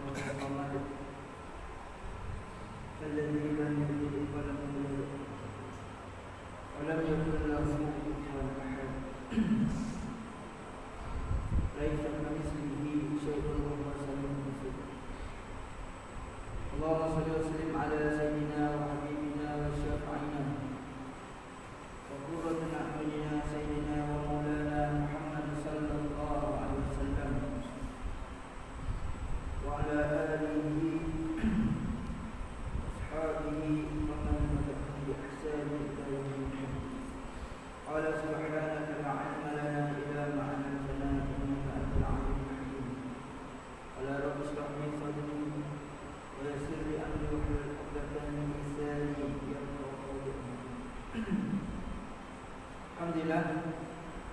والقمر الذي لم يلد ولم يولد ولم يكن له كفوا أحد ليس كمثله شيء وهو السميع البصير. اللهم صل وسلم على سيدنا وحبيبنا وشفيعنا وقرة أعيننا سيدنا ومولانا محمد صلى الله عليه وسلم وعلى آله وأصحابه ومن تبعهم بإحسان إلى يوم الدين. قال سبحانك لا علم لنا إلا ما علمتنا إنك أنت العليم الحكيم. قال رب اشرح لي صدري ويسر لي أمري واحلل عقدة من لساني يفقهوا قولي. Alhamdulillah,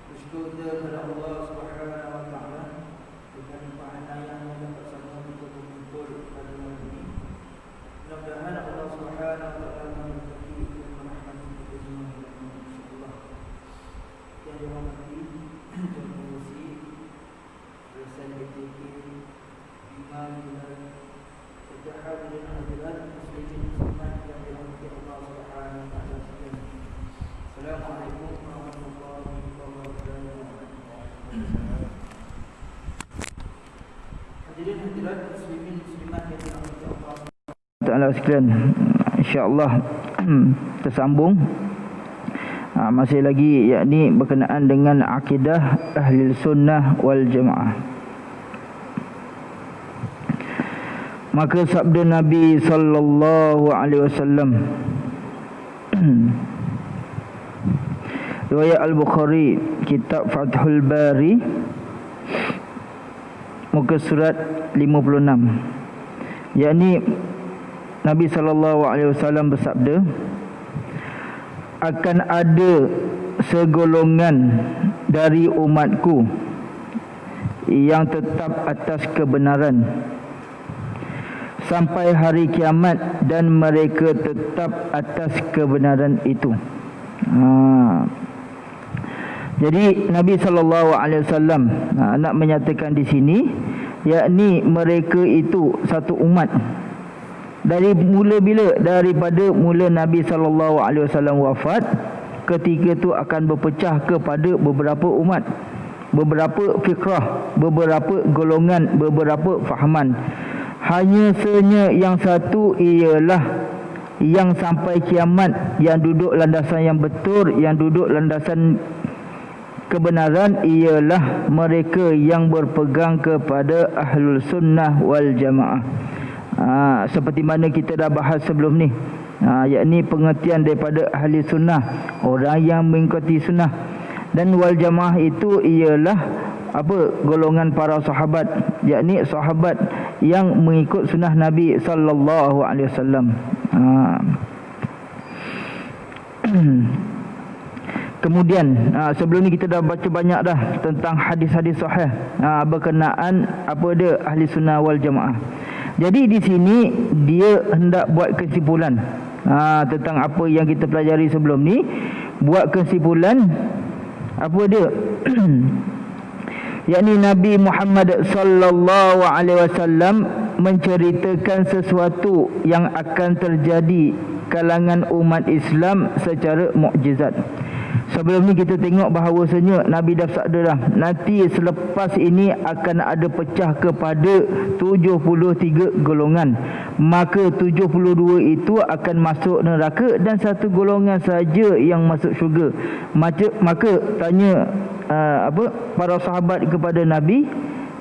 bersyukur kepada Allah Subhanahu wa taala dengan pahala yang dapat sama kita berkumpul pada malam ini. Mudah-mudahan Allah Subhanahu wa taala memberkati dan merahmati kita semua insyaallah. Yang dirahmati Tuan Pengurusi Yayasan BTK Imam dan sejak hadirin hadirat muslimin muslimat yang dirahmati Allah Subhanahu wa taala sekalian. Assalamualaikum warahmatullahi wabarakatuh. Hadirin hadirat muslimin muslimat yang dirahmati Allah Taala sekalian, insya-Allah tersambung masih lagi, yakni berkenaan dengan akidah ahli sunnah wal jamaah. Maka sabda Nabi sallallahu alaihi wasallam, riwayat Al-Bukhari, kitab Fathul Bari, muka surat 56, yakni Nabi sallallahu alaihi wasallam bersabda, akan ada segolongan dari umatku yang tetap atas kebenaran sampai hari kiamat, dan mereka tetap atas kebenaran itu. Jadi Nabi sallallahu alaihi wasallam nak menyatakan di sini, yakni mereka itu satu umat. Dari mula bila? Daripada mula Nabi sallallahu alaihi wasallam wafat, ketika itu akan berpecah kepada beberapa umat, beberapa fikrah, beberapa golongan, beberapa fahaman. Hanya saja yang satu ialah yang sampai kiamat, yang duduk landasan yang betul, yang duduk landasan kebenaran, ialah mereka yang berpegang kepada ahlul sunnah wal jamaah. Seperti mana kita dah bahas sebelum ni, yakni pengertian daripada ahli sunnah, orang yang mengikuti sunnah. Dan wal jamaah itu ialah apa? Golongan para sahabat, yakni sahabat yang mengikut sunnah Nabi sallallahu alaihi wasallam. Kemudian sebelum ni kita dah baca banyak dah tentang hadis-hadis sahih berkenaan apa dia ahli sunnah wal jamaah. Jadi di sini dia hendak buat kesimpulan tentang apa yang kita pelajari sebelum ni. Buat kesimpulan apa dia? Yakni Nabi Muhammad sallallahu alaihi wasallam menceritakan sesuatu yang akan terjadi kalangan umat Islam secara mukjizat. Sebelum ni kita tengok bahawasanya Nabi dah sabda dah, nanti selepas ini akan ada pecah kepada 73 golongan. Maka 72 itu akan masuk neraka dan satu golongan saja yang masuk syurga. Maka tanya para sahabat kepada Nabi,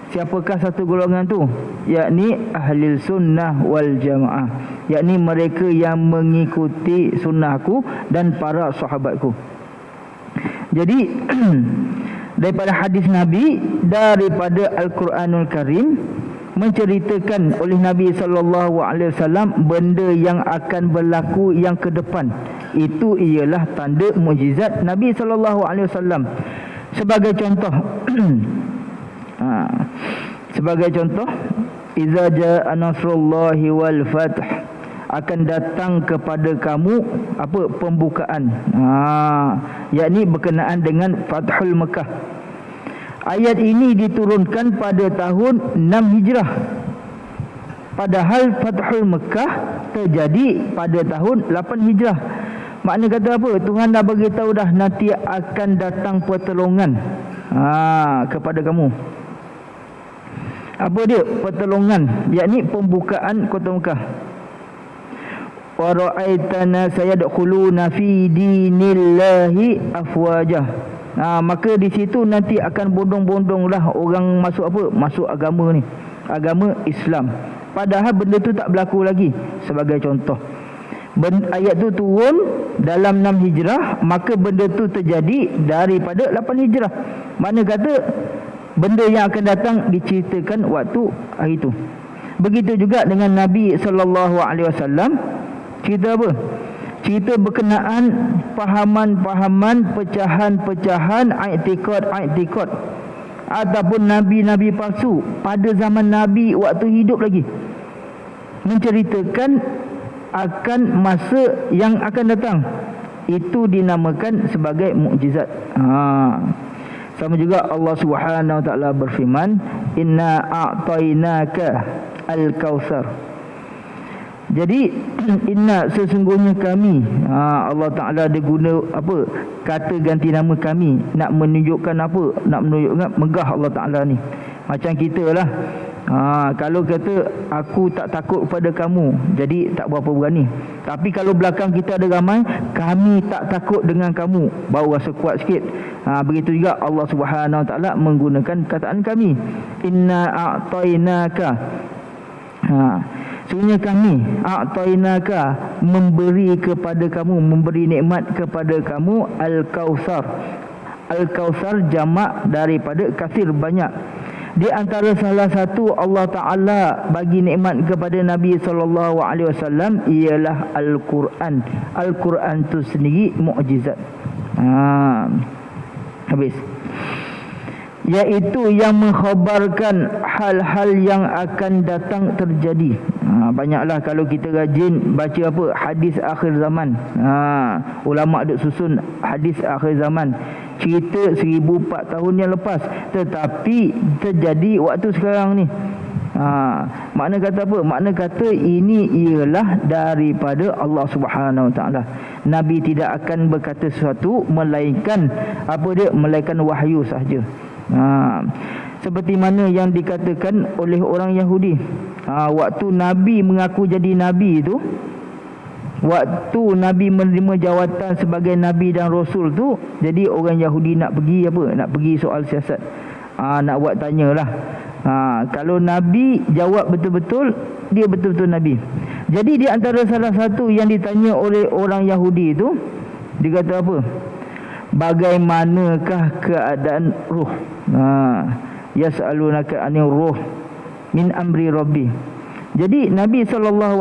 siapakah satu golongan tu? Yakni ahli sunnah wal jamaah, yakni mereka yang mengikuti sunnahku dan para sahabatku. Jadi daripada hadis Nabi, daripada Al-Quranul Karim, menceritakan oleh Nabi sallallahu alaihi wasallam benda yang akan berlaku yang ke depan. Itu ialah tanda mukjizat Nabi sallallahu alaihi wasallam. Sebagai contoh sebagai contoh, iza jaa nasrullahi wal fath, akan datang kepada kamu apa? Pembukaan. Yakni berkenaan dengan Fathul Mekah. Ayat ini diturunkan pada tahun 6 Hijrah. Padahal Fathul Mekah terjadi pada tahun 8 Hijrah. Makna kata apa? Tuhan dah bagi tahu dah nanti akan datang pertolongan kepada kamu. Apa dia pertolongan? Yakni pembukaan kota Mekah. Wa ra'aitana sayadkhuluna fi dinillahi afwajah. Maka di situ nanti akan bondong-bondonglah orang masuk apa? Masuk agama ni. Agama Islam. Padahal benda tu tak berlaku lagi. Sebagai contoh, ayat tu turun dalam 6 Hijrah, maka benda tu terjadi daripada 8 Hijrah. Mana kata benda yang akan datang diceritakan waktu hari itu. Begitu juga dengan Nabi SAW. Cerita apa? Cerita berkenaan pahaman-pahaman, pecahan-pecahan, i'tiqad ataupun nabi-nabi palsu pada zaman Nabi waktu hidup lagi, menceritakan akan masa yang akan datang. Itu dinamakan sebagai mukjizat. Sama juga Allah Subhanahu wa taala berfirman, inna a'tainaka al-kautsar. Jadi inna, sesungguhnya kami, Allah Taala dia guna apa? Kata ganti nama kami, nak menunjukkan apa? Nak menunjukkan megah Allah Taala ni. Macam kita lah. Kalau kata aku tak takut kepada kamu, jadi tak berapa berani. Tapi kalau belakang kita ada ramai, kami tak takut dengan kamu, baru rasa kuat sikit. Begitu juga Allah Subhanahu wa taala menggunakan kataan kami, inna a'tainaka. Sesungguhnya kami a'tainaka, memberi kepada kamu, memberi nikmat kepada kamu al-kautsar. Al-kautsar jamak daripada katsir, banyak. Di antara salah satu Allah Ta'ala bagi nikmat kepada Nabi SAW ialah Al-Quran. Al-Quran tu sendiri mukjizat. Habis. Iaitu yang mengkhabarkan hal-hal yang akan datang terjadi. Banyaklah kalau kita rajin baca apa? Hadis akhir zaman. Ulama' duk susun hadis akhir zaman. Cerita 1004 tahun yang lepas, tetapi terjadi waktu sekarang ni. Makna kata apa? Makna kata ini ialah daripada Allah Subhanahu Wa Taala. Nabi tidak akan berkata sesuatu melainkan apa dia? Melainkan wahyu sahaja. Seperti mana yang dikatakan oleh orang Yahudi. Waktu Nabi mengaku jadi Nabi itu, waktu Nabi menerima jawatan sebagai Nabi dan Rasul tu, jadi orang Yahudi nak pergi apa? Nak pergi soal siasat. Nak buat tanyalah. Kalau Nabi jawab betul-betul, dia betul-betul Nabi. Jadi di antara salah satu yang ditanya oleh orang Yahudi itu, dia kata apa? Bagaimanakah keadaan ruh? Yas'alunaka 'anil ruh min amri rabbi. Jadi Nabi SAW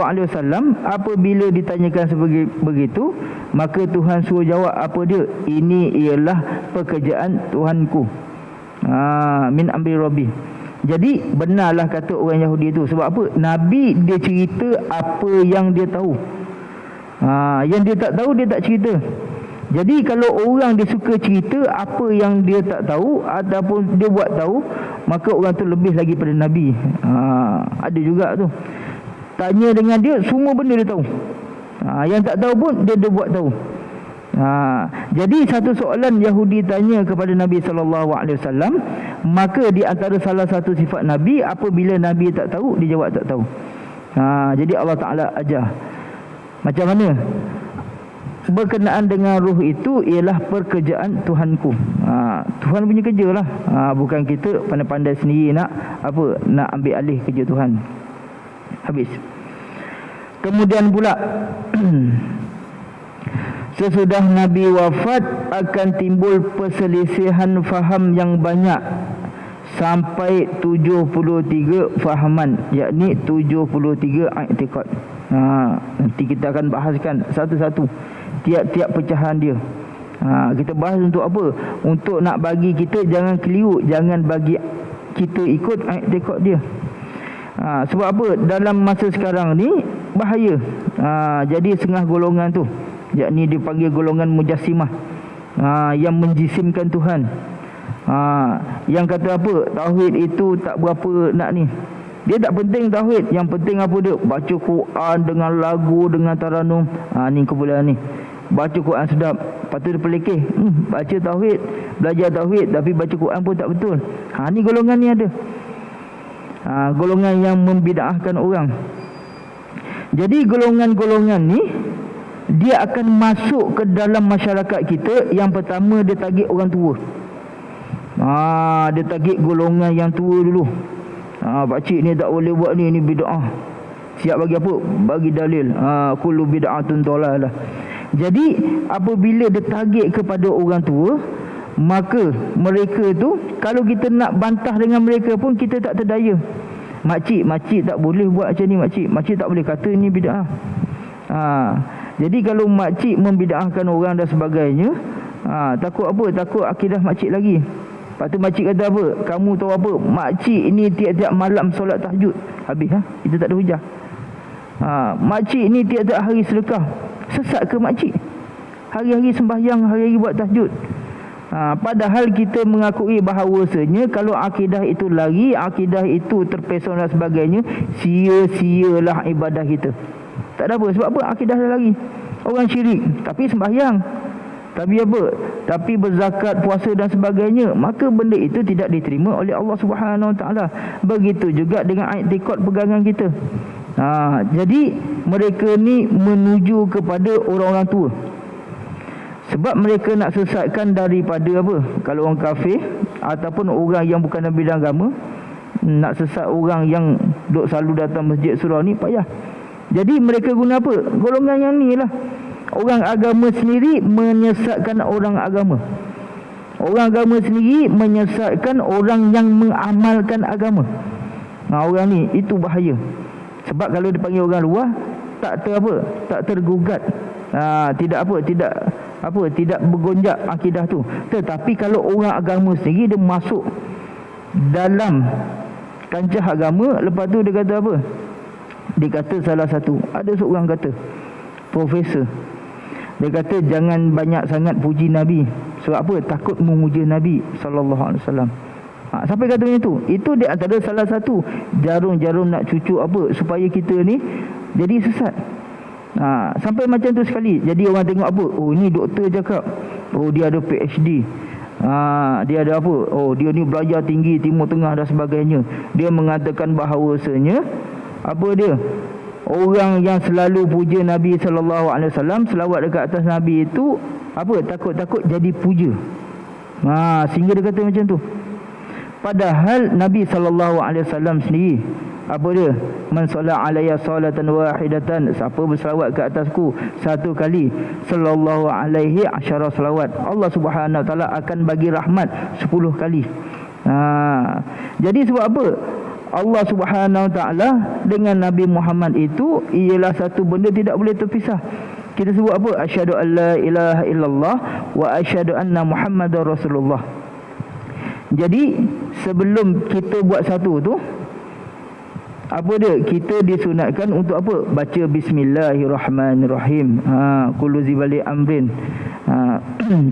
apabila ditanyakan sebagai begitu, maka Tuhan suruh jawab apa dia? Ini ialah pekerjaan Tuhanku. Min amri rabbi. Jadi benarlah kata orang Yahudi itu. Sebab apa? Nabi dia cerita apa yang dia tahu. Yang dia tak tahu dia tak cerita. Jadi kalau orang dia suka cerita apa yang dia tak tahu ataupun dia buat tahu, maka orang tu lebih lagi pada Nabi. Ada juga tu. Tanya dengan dia, semua benda dia tahu. Yang tak tahu pun dia buat tahu. Jadi satu soalan Yahudi tanya kepada Nabi SAW, maka di antara salah satu sifat Nabi, apabila Nabi tak tahu, dia jawab tak tahu. Jadi Allah Ta'ala ajar macam mana berkenaan dengan ruh itu ialah pekerjaan Tuhanku. Tuhan punya kerja lah. Bukan kita pandai-pandai sendiri nak apa, nak ambil alih kerja Tuhan. Habis. Kemudian pula sesudah Nabi wafat akan timbul perselisihan faham yang banyak, sampai 73 fahaman, yakni 73 i'tiqad. Nanti kita akan bahaskan satu-satu tiap-tiap pecahan dia. Kita bahas untuk apa? Untuk nak bagi kita jangan keliru, jangan bagi kita ikut i'tiqad dia. Sebab apa? Dalam masa sekarang ni bahaya. Jadi setengah golongan tu, yakni dipanggil golongan mujassimah, yang menjisimkan Tuhan. Yang kata apa? Tauhid itu tak berapa nak ni. Dia tak penting tauhid, yang penting apa dia? Baca Quran dengan lagu, dengan taranum. Ni kepulauan ni. Baca Quran sedap, lepas tu dia pelikih. Baca tauhid, belajar tauhid, tapi baca Quran pun tak betul. Ni golongan ni ada. Golongan yang membid'ahkan orang. Jadi golongan-golongan ni dia akan masuk ke dalam masyarakat kita. Yang pertama, dia target orang tua. Dia target golongan yang tua dulu. Pakcik ni tak boleh buat ni bid'ah. Siap bagi apa? Bagi dalil. Kullu bid'atun dhalalah. Jadi apabila dia target kepada orang tua, maka mereka tu, kalau kita nak bantah dengan mereka pun kita tak terdaya. Makcik tak boleh buat macam ni, makcik tak boleh kata ni bid'ah. Jadi kalau makcik membid'ahkan orang dan sebagainya, takut apa? Takut akidah makcik lagi. Lepas tu makcik kata apa? Kamu tahu apa? Makcik ni tiap-tiap malam solat tahajud. Habis kita tak ada hujah. Makcik ni tiap-tiap hari sedekah. Sesat ke makcik? Hari-hari sembahyang, hari-hari buat tahajud. Padahal kita mengakui bahawasanya kalau akidah itu lari, akidah itu terpesong dan sebagainya, sia-sialah ibadah kita. Tak ada apa. Sebab apa? Akidah dah lari. Orang syirik tapi sembahyang, tapi apa? Tapi berzakat, puasa dan sebagainya, maka benda itu tidak diterima oleh Allah Subhanahu Wa Taala. Begitu juga dengan i'tikad pegangan kita. Jadi mereka ni menuju kepada orang-orang tua. Sebab mereka nak sesatkan daripada apa? Kalau orang kafir ataupun orang yang bukan Nabi dan agama, nak sesat orang yang duk selalu datang masjid surau ni payah. Jadi mereka guna apa? Golongan yang ni lah. Orang agama sendiri menyesatkan orang agama. Orang agama sendiri menyesatkan orang yang mengamalkan agama. Orang ni, itu bahaya. Sebab kalau dipanggil orang luar, tak tergugat. Tidak bergonjak akidah tu. Tetapi kalau orang agama sendiri, dia masuk dalam kancah agama, lepas tu dia kata apa? Dia kata salah satu, ada seorang kata, profesor, dia kata jangan banyak sangat puji Nabi. Sebab apa? Takut memuja Nabi SAW. Sampai kata macam tu. Itu dia antara salah satu jarum-jarum nak cucuk apa, supaya kita ni jadi sesat. Sampai macam tu sekali. Jadi orang tengok apa? Oh, ni doktor cakap, oh dia ada PhD, dia ada apa? Oh, dia ni belajar tinggi Timur Tengah dan sebagainya. Dia mengatakan bahawasanya apa dia? Orang yang selalu puja Nabi SAW, selawat dekat atas Nabi itu apa? Takut-takut jadi puja. Sehingga dia kata macam tu. Padahal Nabi SAW sendiri, apa dia? Man salla alayya salatan wahidatan, siapa berselawat ke atasku satu kali, sallallahu alaihi asyara salawat, Allah Subhanahu Wa Taala akan bagi rahmat 10 kali. Jadi sebab apa? Allah Subhanahu Wa Taala dengan Nabi Muhammad itu ialah satu benda tidak boleh terpisah. Kita sebut apa? Asyhadu an la ilaha illallah wa asyhadu anna Muhammadar Rasulullah. Jadi sebelum kita buat satu tu, apa dia? Kita disunatkan untuk apa? Baca bismillahirrahmanirrahim. Kullu zibali amrin.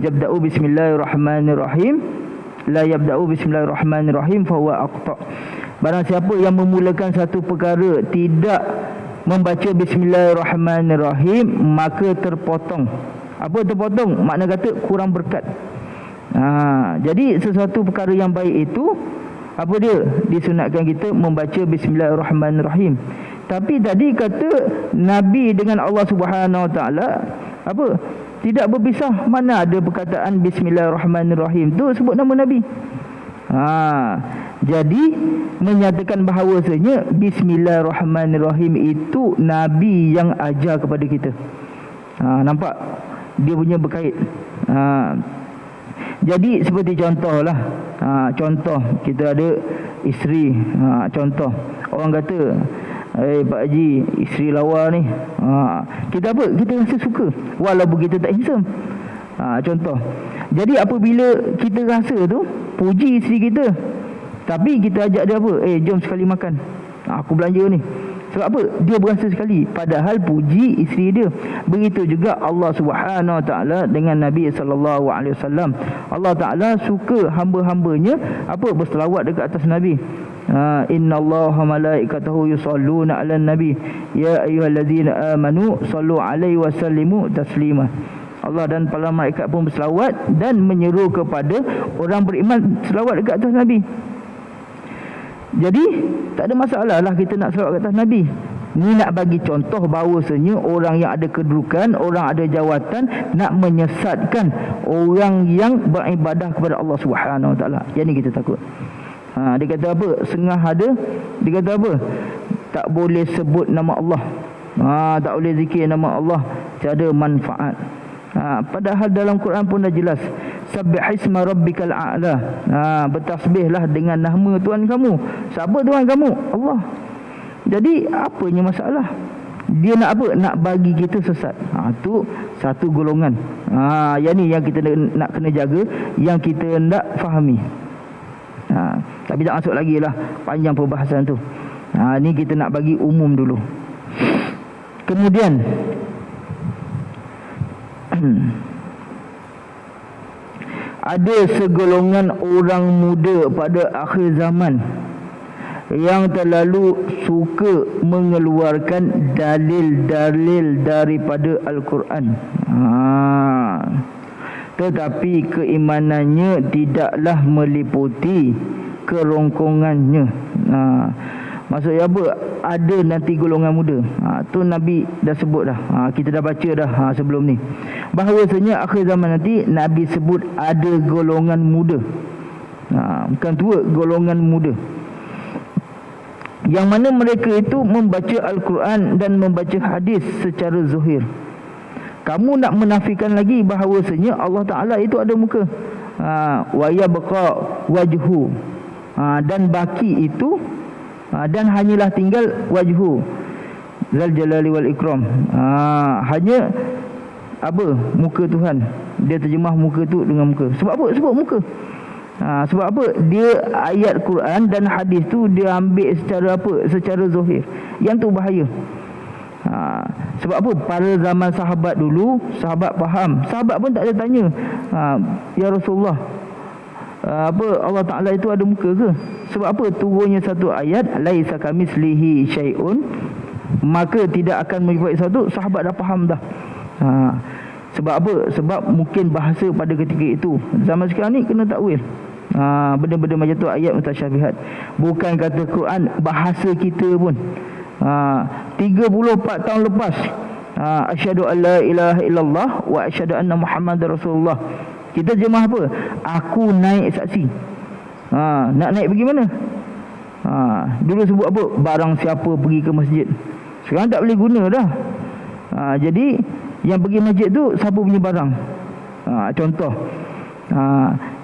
Yabda'u bismillahirrahmanirrahim. La yabda'u bismillahirrahmanirrahim fahuwa aqta. Barang siapa yang memulakan satu perkara tidak membaca bismillahirrahmanirrahim, maka terpotong. Apa terpotong? Makna kata kurang berkat. Jadi sesuatu perkara yang baik itu, apa dia? Disunatkan kita membaca bismillahirrahmanirrahim. Tapi tadi kata Nabi dengan Allah Subhanahu Wa Taala apa? Tidak berpisah. Mana ada perkataan bismillahirrahmanirrahim tu sebut nama Nabi. Jadi menyatakan bahawasanya bismillahirrahmanirrahim itu Nabi yang ajar kepada kita. Nampak? Dia punya berkait. Jadi seperti contohlah, contoh kita ada isteri, contoh orang kata, Pak Haji, isteri lawa ni, kita apa? Kita rasa suka walaupun kita tak handsome. Contoh. Jadi apabila kita rasa tu, puji isteri kita, tapi kita ajak dia apa? Jom sekali makan, aku belanja ni. Sebab apa? Dia berasa sekali, padahal puji isteri dia. Begitu juga Allah Subhanahu Wa Taala dengan Nabi SAW. Allah Taala suka hamba-hambanya apa? Berselawat dekat atas Nabi. Innallaha malaikatahu yusalluna 'alan nabi ya ayyuhallazina amanu sallu 'alaihi wa sallimu taslima. Allah dan para malaikat pun berselawat dan menyeru kepada orang beriman selawat dekat atas Nabi. Jadi tak ada masalah lah kita nak selawat kat atas Nabi. Ni nak bagi contoh bahawasanya orang yang ada kedudukan, orang ada jawatan nak menyesatkan orang yang beribadah kepada Allah Subhanahu Wa Taala. Yang ni kita takut. Dia kata apa? Sengah ada. Dia kata apa? Tak boleh sebut nama Allah. Tak boleh zikir nama Allah. Tiada manfaat. Padahal dalam Quran pun dah jelas, Sabbihisma rabbikal a'la. Bertasbihlah dengan nama Tuhan kamu. Siapa Tuhan kamu? Allah. Jadi apanya masalah? Dia nak apa? Nak bagi kita sesat. Tu satu golongan. Yang ni yang kita nak kena jaga, yang kita nak fahami. Tapi tak masuk lagi lah, panjang perbahasan tu. Ni kita nak bagi umum dulu. Kemudian ada segolongan orang muda pada akhir zaman yang terlalu suka mengeluarkan dalil-dalil daripada Al-Quran. Tetapi keimanannya tidaklah meliputi kerongkongannya. Maksudnya apa? Ada nanti golongan muda. Tu Nabi dah sebut dah. Kita dah baca dah sebelum ni. Bahawasanya akhir zaman nanti Nabi sebut ada golongan muda. Bukan tua, golongan muda. Yang mana mereka itu membaca Al-Quran dan membaca hadis secara zahir. Kamu nak menafikan lagi bahawasanya Allah Ta'ala itu ada muka. Wa yabqa wajhu. Dan baki itu dan hanyalah tinggal wajhu zal jalali wal ikram. Hanya apa? Muka Tuhan. Dia terjemah muka tu dengan muka. Sebab apa? Sebab muka. Sebab apa? Dia ayat Quran dan hadis tu dia ambil secara apa? Secara zahir. Yang tu bahaya. Sebab apa? Pada zaman sahabat dulu, sahabat faham. Sahabat pun tak ada tanya, ya Rasulullah, apa Allah Ta'ala itu ada muka ke? Sebab apa? Turunnya satu ayat, laisa kamislihi syai'un, maka tidak akan menjadi satu. Sahabat dah faham dah. Sebab apa? Sebab mungkin bahasa pada ketika itu. Zaman sekarang ni kena takwil. Benda-benda macam tu ayat mutasyabihat. Bukan kata Quran, bahasa kita pun. 34 tahun lepas, asyhadu an la ilaha illallah wa asyhadu anna Muhammadar Rasulullah. Kita jemaah apa? Aku naik saksi. Nak naik pergi mana? Dulu sebut apa? Barang siapa pergi ke masjid. Sekarang tak boleh guna dah. Jadi yang pergi masjid tu siapa punya barang? Contoh.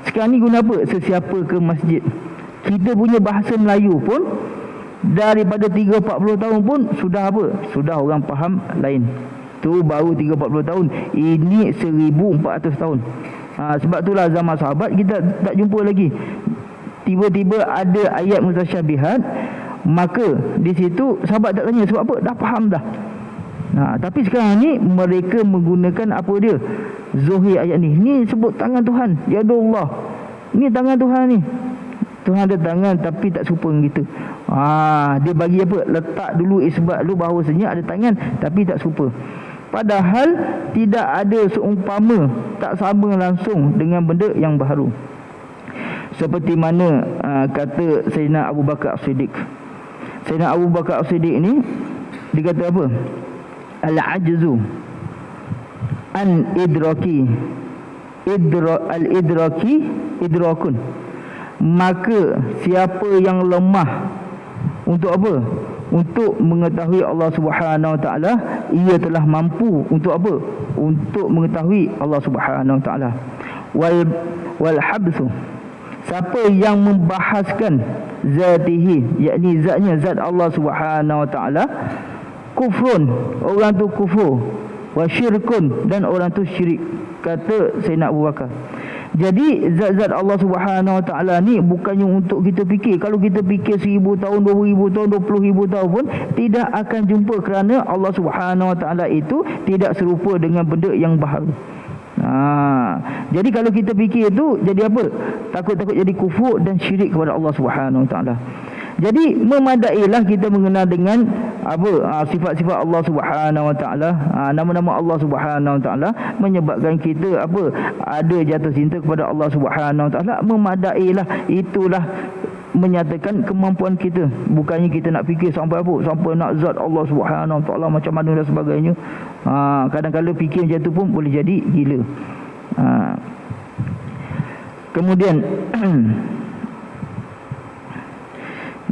Sekarang ni guna apa? Sesiapa ke masjid. Kita punya bahasa Melayu pun daripada 30-40 tahun pun sudah apa? Sudah orang faham lain. Tu baru 30-40 tahun. Ini 1400 tahun. Sebab itulah zaman sahabat kita tak jumpa lagi. Tiba-tiba ada ayat mutasyabihat, maka di situ sahabat tak tanya. Sebab apa? Dah faham dah. Tapi sekarang ni mereka menggunakan apa dia? Zahir ayat ni. Ni sebut tangan Tuhan. Ya Allah. Ni tangan Tuhan ni. Tuhan ada tangan tapi tak serupa dengan kita. Dia bagi apa? Letak dulu isbat dulu bahawasanya ada tangan tapi tak serupa. Padahal tidak ada seumpama, tak sama langsung dengan benda yang baru. Seperti mana kata Sayyidina Abu Bakar As-Siddiq. Sayyidina Abu Bakar As-Siddiq ni dia kata apa? Al-ajzu an idraki al-idraki idrakun. Maka siapa yang lemah untuk apa? Untuk mengetahui Allah Subhanahu Wa Taala, ia telah mampu untuk apa? Untuk mengetahui Allah Subhanahu Wa Taala. Wal habsu, siapa yang membahaskan zatihi, yakni zatnya, zat Allah Subhanahu Wa Taala, kufrun, orang tu kufur, wa syirkun, dan orang tu syirik, kata Sayyidina Abu Bakar. Jadi zat-zat Allah Subhanahu Wa Taala ni bukannya untuk kita fikir. Kalau kita fikir 1000 tahun, 2000 tahun, 20,000 tahun pun tidak akan jumpa, kerana Allah Subhanahu Wa Taala itu tidak serupa dengan benda yang baharu. Jadi kalau kita fikir itu jadi apa? Takut-takut jadi kufur dan syirik kepada Allah Subhanahu Wa Taala. Jadi memadailah kita mengenal dengan apa sifat-sifat Allah Subhanahu Wa Taala, nama-nama Allah Subhanahu Wa Taala, menyebabkan kita apa ada jatuh cinta kepada Allah Subhanahu Wa Taala. Memadailah, itulah menyatakan kemampuan kita. Bukannya kita nak fikir sampai apa, sampai nak zat Allah Subhanahu Wa Taala macam mana dan sebagainya. Kadang-kadang fikir macam tu pun boleh jadi gila. Kemudian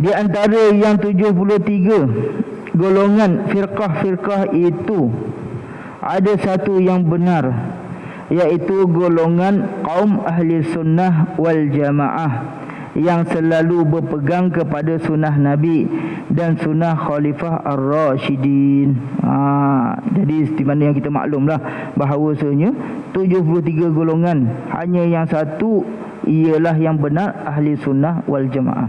di antara yang 73 golongan firqah-firqah itu, ada satu yang benar, iaitu golongan kaum ahli sunnah wal jamaah yang selalu berpegang kepada sunnah Nabi dan sunnah Khalifah Ar-Rashidin. Jadi di mana yang kita maklumlah bahawasanya 73 golongan, hanya yang satu ialah yang benar, ahli sunnah wal jamaah.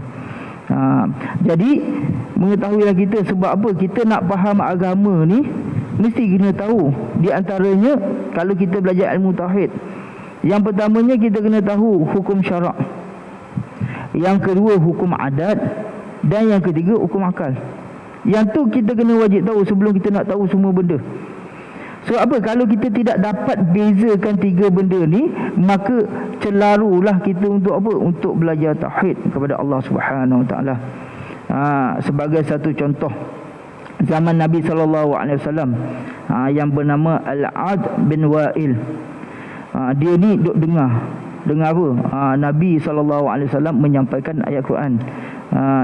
Jadi mengetahuilah kita, sebab apa kita nak faham agama ni mesti kena tahu. Di antaranya kalau kita belajar ilmu tauhid, yang pertamanya kita kena tahu hukum syarak, yang kedua hukum adat, dan yang ketiga hukum akal. Yang tu kita kena wajib tahu sebelum kita nak tahu semua benda. So apa, kalau kita tidak dapat bezakan tiga benda ni, maka celarulah kita untuk apa? Untuk belajar tauhid kepada Allah Subhanahu Wa Taala. Sebagai satu contoh, zaman Nabi SAW, yang bernama Al-Ad bin Wa'il, dia ni duk dengar apa? Nabi SAW menyampaikan ayat Quran,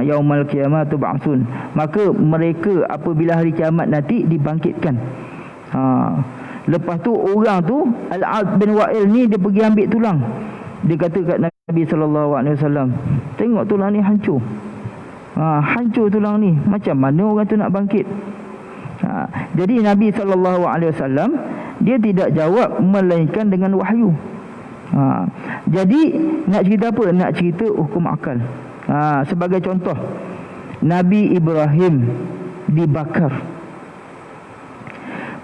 Yaumal qiyamah tub'atsun. Maka mereka apabila hari kiamat nanti dibangkitkan. Lepas tu orang tu, Al-Ad bin Wa'il ni, dia pergi ambil tulang. Dia kata kat Nabi SAW, tengok tulang ni hancur. Hancur tulang ni, macam mana orang tu nak bangkit? Jadi Nabi SAW dia tidak jawab melainkan dengan wahyu. Jadi nak cerita apa? Nak cerita hukum akal. Sebagai contoh, Nabi Ibrahim dibakar.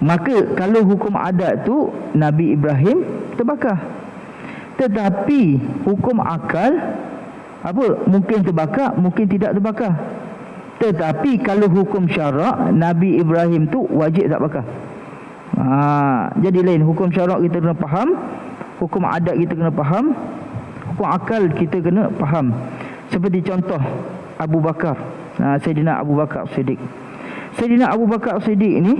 Maka kalau hukum adat tu Nabi Ibrahim terbakar. Tetapi hukum akal apa? Mungkin terbakar, mungkin tidak terbakar. Tetapi kalau hukum syarak, Nabi Ibrahim tu wajib tak bakar. Jadi lain, hukum syarak kita kena faham, hukum adat kita kena faham, hukum akal kita kena faham. Seperti contoh Abu Bakar, Sayyidina Abu Bakar Siddiq. Sayyidina Abu Bakar Siddiq ni,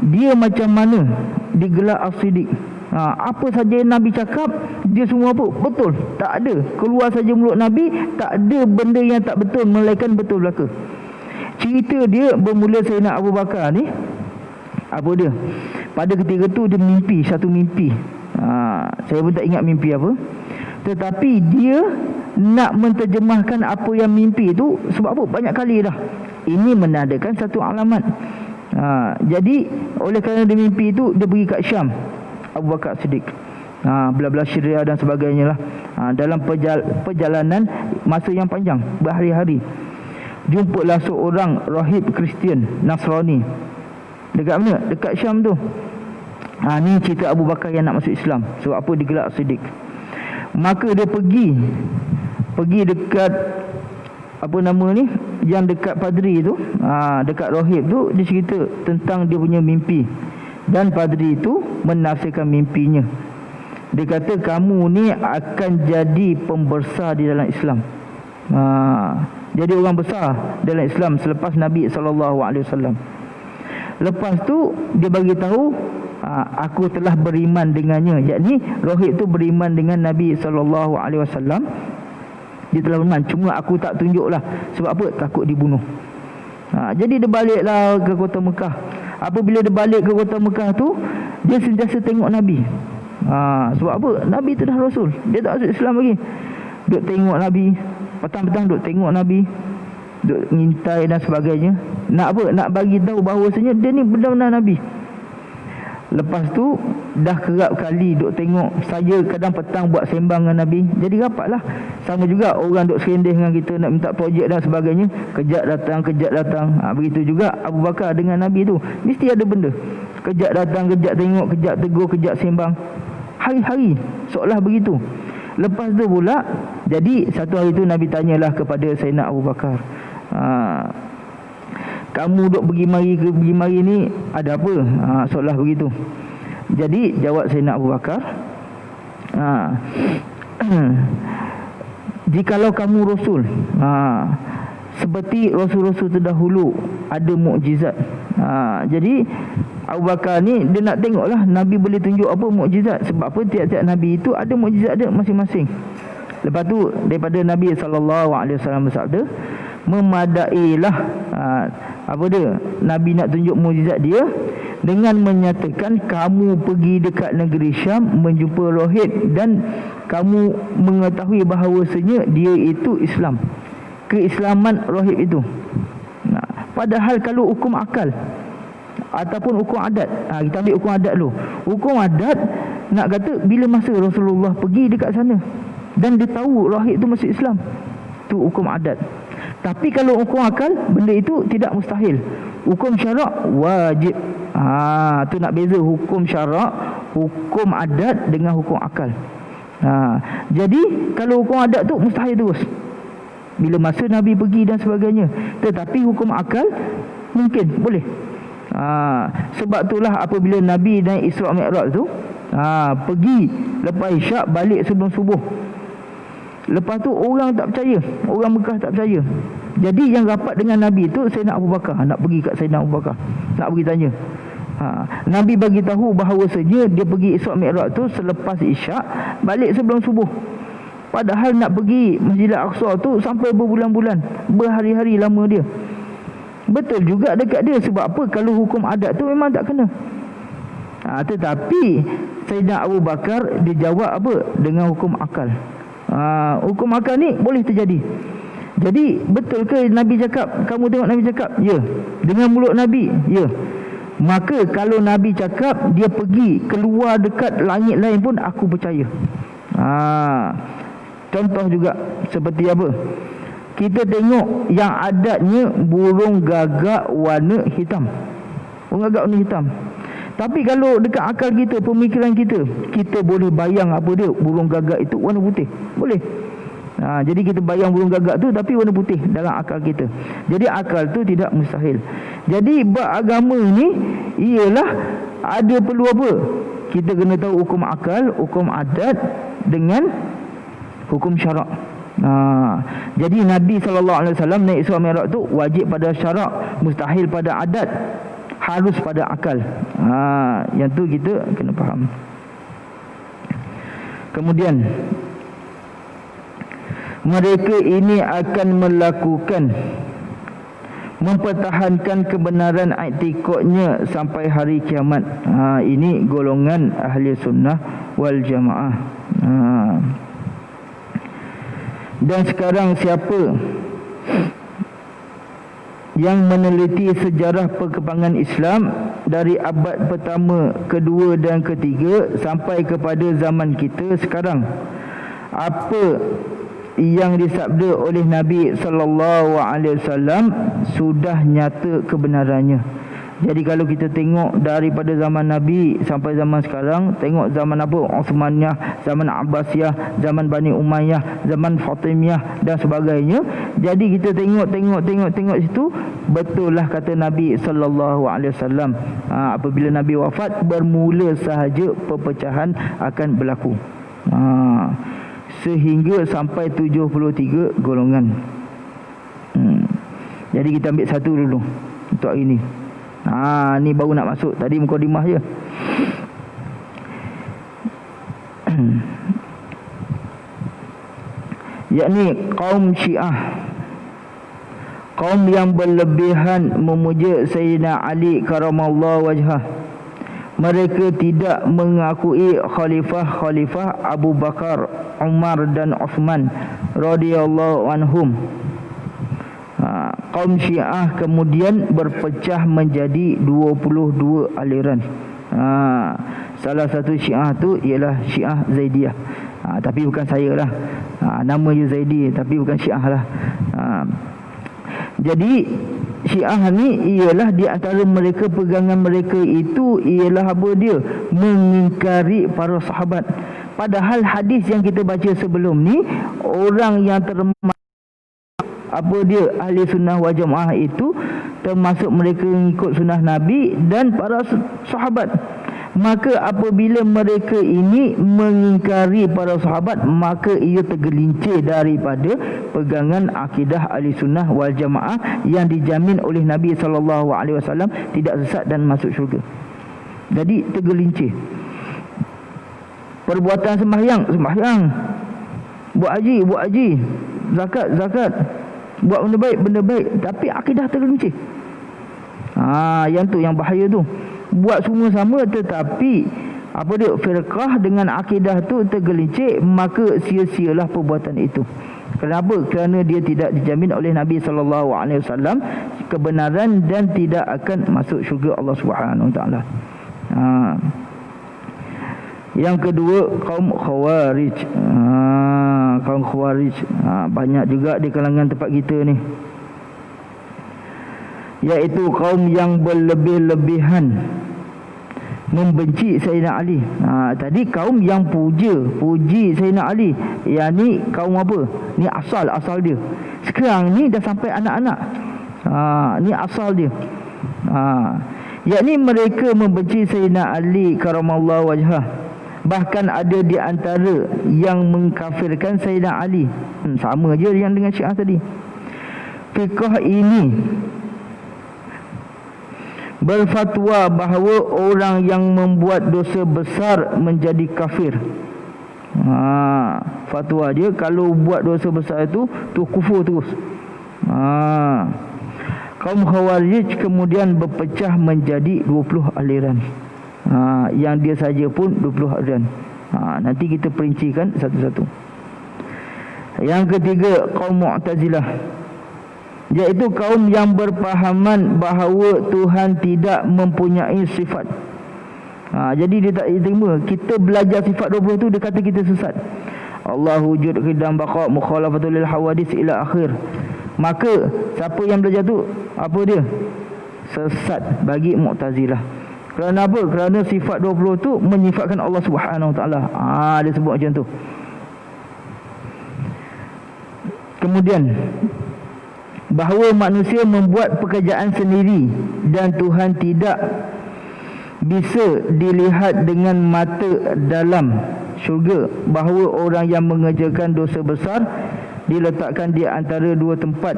dia macam mana digelar As-Siddiq? Apa saja Nabi cakap, dia semua apa? Betul. Tak ada keluar saja mulut Nabi, tak ada benda yang tak betul, melainkan betul belaka. Cerita dia bermula Sayyidina Abu Bakar ni, apa dia? Pada ketika tu dia mimpi satu mimpi. Saya pun tak ingat mimpi apa. Tetapi dia nak menterjemahkan apa yang mimpi itu. Sebab apa? Banyak kali dah. Ini menandakan satu alamat. Jadi oleh kerana dia mimpi itu, dia pergi kat Syam, Abu Bakar Siddiq, belah-belah Syria dan sebagainya lah. Dalam perjalanan masa yang panjang, berhari-hari, jumpalah seorang rahib Kristian Nasrani. Dekat mana? Dekat Syam tu. Ni cerita Abu Bakar yang nak masuk Islam. Sebab apa digelar Siddiq. Maka dia pergi dekat apa nama ni, yang dekat padri tu, dekat rahib tu, dia cerita tentang dia punya mimpi. Dan padri itu menafsirkan mimpinya. Dia kata, kamu ni akan jadi pembesar di dalam Islam. Jadi orang besar dalam Islam selepas Nabi SAW. Lepas tu dia bagi tahu, aku telah beriman dengannya. Yakni rahib tu beriman dengan Nabi SAW. Dia telah beriman, cuma aku tak tunjuklah. Sebab apa? Takut dibunuh. Jadi dia baliklah ke kota Mekah. Apabila dia balik ke kota Mekah tu, dia sentiasa tengok Nabi. Sebab apa? Nabi tu dah Rasul, dia tak masuk Islam lagi. Duk tengok Nabi, petang-petang duk tengok Nabi, duk ngintai dan sebagainya. Nak apa? Nak bagi tahu bahawasanya dia ni benar-benar Nabi. Lepas tu dah kerap kali duk tengok, saya kadang petang buat sembang dengan Nabi. Jadi rapatlah. Sama juga orang duk serendih dengan kita, nak minta projek dan sebagainya, kejap datang. Begitu juga Abu Bakar dengan Nabi tu, mesti ada benda. Kejap datang, kejap tengok, kejap tegur, kejap sembang. Hari-hari seolah begitu. Lepas tu pula, jadi satu hari tu Nabi tanyalah kepada Sayyidina Abu Bakar, kamu duk pergi mari ni ada apa? Seolah begitu. Jadi jawab Sayyidina Abu Bakar, jikalau kamu Rasul, seperti Rasul-Rasul terdahulu ada mukjizat. Jadi Abu Bakar ni dia nak tengoklah Nabi boleh tunjuk apa mukjizat. Sebab apa? Tiap-tiap Nabi itu ada mukjizat dia masing-masing. Lepas tu daripada Nabi SAW bersabda, memadailah apa dia? Nabi nak tunjuk mukjizat dia dengan menyatakan kamu pergi dekat negeri Syam menjumpa rohib dan kamu mengetahui bahawasanya dia itu Islam. Keislaman rohib itu. Padahal kalau hukum akal ataupun hukum adat, kita ambil hukum adat dulu. Hukum adat nak kata bila masa Rasulullah pergi dekat sana dan dia tahu rahib itu masuk Islam, tu hukum adat. Tapi kalau hukum akal, benda itu tidak mustahil. Hukum syarak wajib. Tu nak beza hukum syarak, hukum adat dengan hukum akal. Jadi kalau hukum adat tu mustahil terus bila masa Nabi pergi dan sebagainya. Tetapi hukum akal mungkin boleh. Sebab itulah apabila Nabi naik Isra' Mi'raj tu, pergi lepas Isyak, balik sebelum subuh. Lepas tu orang tak percaya, orang Mekah tak percaya. Jadi yang rapat dengan Nabi tu Sayyidina Abu Bakar, nak pergi kat Sayyidina Abu Bakar, nak pergi tanya. Nabi bagi tahu bahawasanya dia pergi Isra' Mi'raj tu selepas Isyak, balik sebelum subuh. Padahal nak pergi Masjidil Aqsa tu sampai berbulan-bulan, berhari-hari lama dia. Betul juga dekat dia. Sebab apa? Kalau hukum adat tu memang tak kena. Tetapi Sayyidina Abu Bakar dia jawab apa? Dengan hukum akal. Hukum akal ni boleh terjadi. Jadi betul ke Nabi cakap? Kamu tengok Nabi cakap? Ya. Dengan mulut Nabi? Ya. Maka kalau Nabi cakap dia pergi keluar dekat langit lain pun aku percaya. Contoh juga seperti apa? Kita tengok yang adatnya burung gagak warna hitam. Burung gagak warna hitam. Tapi kalau dekat akal kita, pemikiran kita, kita boleh bayang apa dia? Burung gagak itu warna putih. Boleh. Jadi kita bayang burung gagak tu tapi warna putih dalam akal kita. Jadi akal tu tidak mustahil. Jadi bab agama ni ialah ada perlu apa? Kita kena tahu hukum akal, hukum adat dengan hukum syarak. Jadi Nabi SAW naik Isra' Mi'raj tu wajib pada syarak, mustahil pada adat, harus pada akal. Yang tu kita kena faham. Kemudian mereka ini akan melakukan, mempertahankan kebenaran i'tiqadnya sampai hari kiamat. Ini golongan ahli sunnah wal jamaah. Dan sekarang siapa yang meneliti sejarah perkembangan Islam dari abad pertama, kedua dan ketiga sampai kepada zaman kita sekarang, apa yang disabda oleh Nabi SAW sudah nyata kebenarannya. Jadi kalau kita tengok daripada zaman Nabi sampai zaman sekarang, tengok zaman apa? Uthmaniyah, zaman Abbasiyah, zaman Bani Umayyah, zaman Fatimiyah dan sebagainya. Jadi kita tengok situ, betul lah kata Nabi SAW. Apabila Nabi wafat, bermula sahaja perpecahan akan berlaku. Sehingga sampai 73 golongan. Jadi kita ambil satu dulu untuk hari ini. Ni baru nak masuk. Tadi mukadimah je. Yakni kaum Syiah, kaum yang berlebihan memuja Sayyidina Ali karamallahu wajhah. Mereka tidak mengakui khalifah Abu Bakar, Umar dan Uthman radhiyallahu anhum. Kaum Syiah kemudian berpecah menjadi 22 aliran. Salah satu Syiah tu ialah Syiah Zaidiyah. Tapi bukan saya lah. Nama je Zaidi tapi bukan Syiah lah. Jadi Syiah ni ialah di antara mereka, pegangan mereka itu ialah apa dia? Mengingkari para sahabat. Padahal hadis yang kita baca sebelum ni, orang yang termasuk apa dia ahli sunnah wal jamaah itu termasuk mereka yang ikut sunnah Nabi dan para sahabat. Maka apabila mereka ini mengingkari para sahabat, maka ia tergelincir daripada pegangan akidah ahli sunnah wal jamaah yang dijamin oleh Nabi SAW tidak sesat dan masuk syurga. Jadi tergelincir. Perbuatan sembahyang, buat haji, zakat, buat benda baik, tapi akidah tergelincir. Yang tu yang bahaya tu. Buat semua sama tetapi apa dia, firqah dengan akidah tu tergelincir, maka sia-sialah perbuatan itu. Kenapa? Kerana dia tidak dijamin oleh Nabi SAW kebenaran dan tidak akan masuk syurga Allah Subhanahu Wa Taala. Yang kedua, kaum Khawarij. Kaum Khawarij banyak juga di kalangan tempat kita ni, iaitu kaum yang berlebih-lebihan membenci Sayyidina Ali. Tadi kaum yang puji Sayyidina Ali. Yang ni kaum apa? Ni asal dia. Sekarang ni dah sampai anak-anak. Ni asal dia. Yakni mereka membenci Sayyidina Ali karamallahu wajhah. Bahkan ada di antara yang mengkafirkan Sayyidina Ali. Sama je yang dengan Syiah tadi. Fiqh ini berfatwa bahawa orang yang membuat dosa besar menjadi kafir. Fatwa dia kalau buat dosa besar itu kufur terus. Kaum Khawarij kemudian berpecah menjadi 20 aliran. Yang dia saja pun 20 aliran. Nanti kita perincikan satu-satu. Yang ketiga, kaum Mu'tazilah, iaitu kaum yang berpahaman bahawa Tuhan tidak mempunyai sifat. Jadi dia tak terima. Kita belajar sifat 20 tu, dia kata kita sesat. Allah wujud, qidam, baqa, mukhalafatul lil hawadis ila akhir. Maka siapa yang belajar tu, apa dia? Sesat bagi Mu'tazilah. Kerana apa? Kerana sifat 20 tu menyifatkan Allah Subhanahu Wa Taala. Dia sebut macam tu. Kemudian bahawa manusia membuat pekerjaan sendiri dan Tuhan tidak bisa dilihat dengan mata dalam syurga. Bahawa orang yang mengerjakan dosa besar diletakkan di antara dua tempat,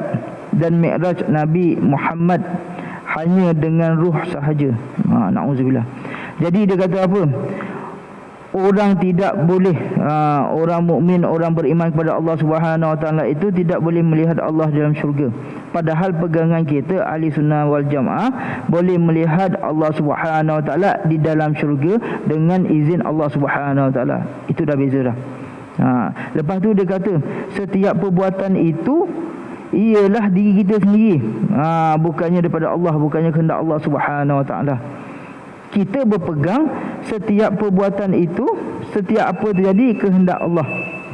dan mi'raj Nabi Muhammad hanya dengan ruh sahaja. Na'udzubillah. Jadi dia kata apa? Orang tidak boleh, orang mukmin, orang beriman kepada Allah Subhanahu Wa Taala itu tidak boleh melihat Allah dalam syurga. Padahal pegangan kita ahli sunnah wal jamaah boleh melihat Allah Subhanahu Wa Taala di dalam syurga dengan izin Allah Subhanahu Wa Taala. Itu dah beza dah. Lepas tu dia kata setiap perbuatan itu ialah diri kita sendiri. Bukannya daripada Allah, bukannya kehendak Allah Subhanahu Wa Taala. Kita berpegang setiap perbuatan itu, setiap apa terjadi kehendak Allah,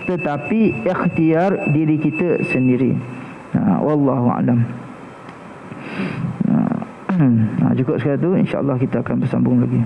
tetapi ikhtiar diri kita sendiri. Wallahu a'lam. Cukup sekali tu, insya-Allah kita akan bersambung lagi.